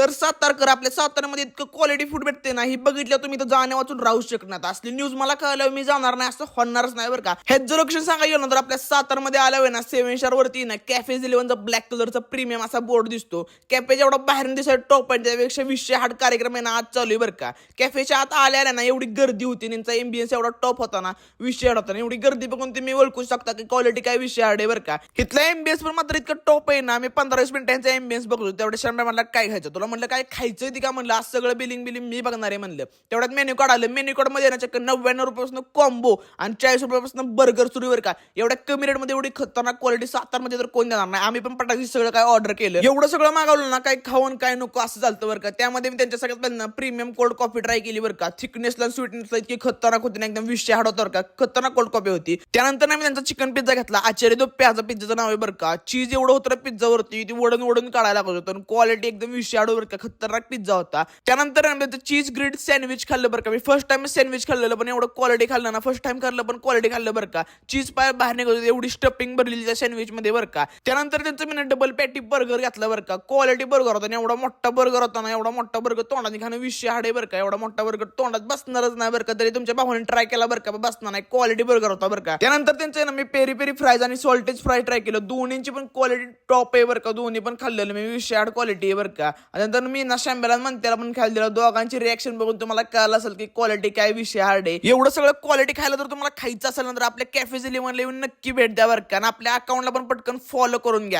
तर सातारकर आपल्या साताऱ्यामध्ये इतकं क्वालिटी फूड भेटते ना, ही बघितलं तुम्ही तर जाण्या वाचून राहू शकणार. असली न्यूज मला कळलं मी जाणार नाही असं होणारच नाही बरं का. हेच जर लोकेशन सांगायला गेलं तर आपल्या सातारमध्ये आल्यावर ना 7 स्टार वरती ना कॅफेज 11चा ब्लॅक कलरचा प्रीमियम असा बोर्ड दिसतो. कॅफे जेवढा बाहेरून दिसायला टॉप आहे त्यापेक्षा 200 कार्यक्रम आहे ना आज चालू आहे बरं का. कॅफेच्या आत आल्या ना एवढी गर्दी होती, त्यांचा एम्बियन्स एवढा टॉप होता ना, 200 होता ना, एवढी गर्दी बघून तुम्ही ओळखू शकता की क्वालिटी काय 200 आहे बरं का. इथला एम्बियन्स पण मात्र इतकं टॉप आहे ना, मी 15-20 मिनिटांचा एम्बियन्स बघतो तेवढ्या शंभर म्हणला काय खायचं तुला, म्हणलं काय खायचं ती का म्हणलं, आज सगळं बिलिंग मी बघणार आहे म्हणलं. तेवढ्यात मेन्यू कार्ड आलं, मेन्यू कार्ड मध्ये ना चक्क 99 रुपयापासून कॉम्बो आणि 40 रुपयापासून बर्गर सुरू बरं का. एवढ्या कमी रेट मध्ये एवढी खतरनाक क्वालिटी सातारमध्ये तर कोण देणार नाही. आम्ही पण पटाकी सगळं काय ऑर्डर केलं, एवढं सगळं मागवलं ना, काय खाऊन काय नको असं चालतं बरं का. त्यामध्ये मी त्यांच्या सगळ्यात प्रीमियम कोल्ड कॉफी ट्राय केली बरं का. थिकनेसला स्वीटनेसला इतकी खतरनाक होती ना, एकदम 200 होता बरं का. खतरनाक कोल्ड कॉफी होती. त्यानंतर मी त्यांचा चिकन पिझ्झा घेतला, आचार्य दो प्याजा पिझ्झाचं नाव आहे बरं का. चीज एवढं होतं पिझ्झावरती, ती वडून काढायला लागत होतं. क्वालिटी एकदम 200 बरं का. खतरनाक पिझ्झा होता. त्यानंतर चीज ग्रिड सँडविच खाल्लं बरं का. मी फर्स्ट टाइम सँडविच खाल्लेलं पण एवढं क्वालिटी खाल्लं ना, फर्स्ट टाइम खाल्लं पण क्वालिटी खाल्लं बरं का. चीज पाय बाहेर निघत एवढी स्टफिंग भरलेली त्या सँडविच मध्ये बरं का. त्यानंतर त्यांचं मी डबल पॅटी बर्गर घेतला बरं का. क्वालिटी बर्गर होता, एवढा मोठा बर्गर होता ना, एवढा मोठा बर्गर तोंडाने खाणं 200 बरं का. एवढा मोठा बर्गर तोंडात बसणारच नाही बरं का. तरी तुमच्या भावाने ट्राय केला बरं का, बसणार नाही. क्वालिटी बर्गर होता बरं का. त्यानंतर त्यांचं ना मी पेरी पेरी फ्राईज आणि सॉल्टेज फ्राय ट्राय केलं, दोन्हींची पण क्वालिटी टॉप आहे बरं का. दोन्ही पण खाल्लेलं मी 200 क्वालिटी आहे बरं का. नंतर मी ना शांब्याला म्हणत्याला पण खायला दिला. दोघांची रिएक्शन बघून तुम्हाला कळलं असेल की क्वालिटी काय 200 आहे. एवढं सगळं क्वालिटी खायला जर तुम्हाला खायचं असेल तर आपल्या कॅफे 11 नक्की भेट द्या बरं का. आणि आपल्या अकाउंटला पण पटकन फॉलो करून घ्या.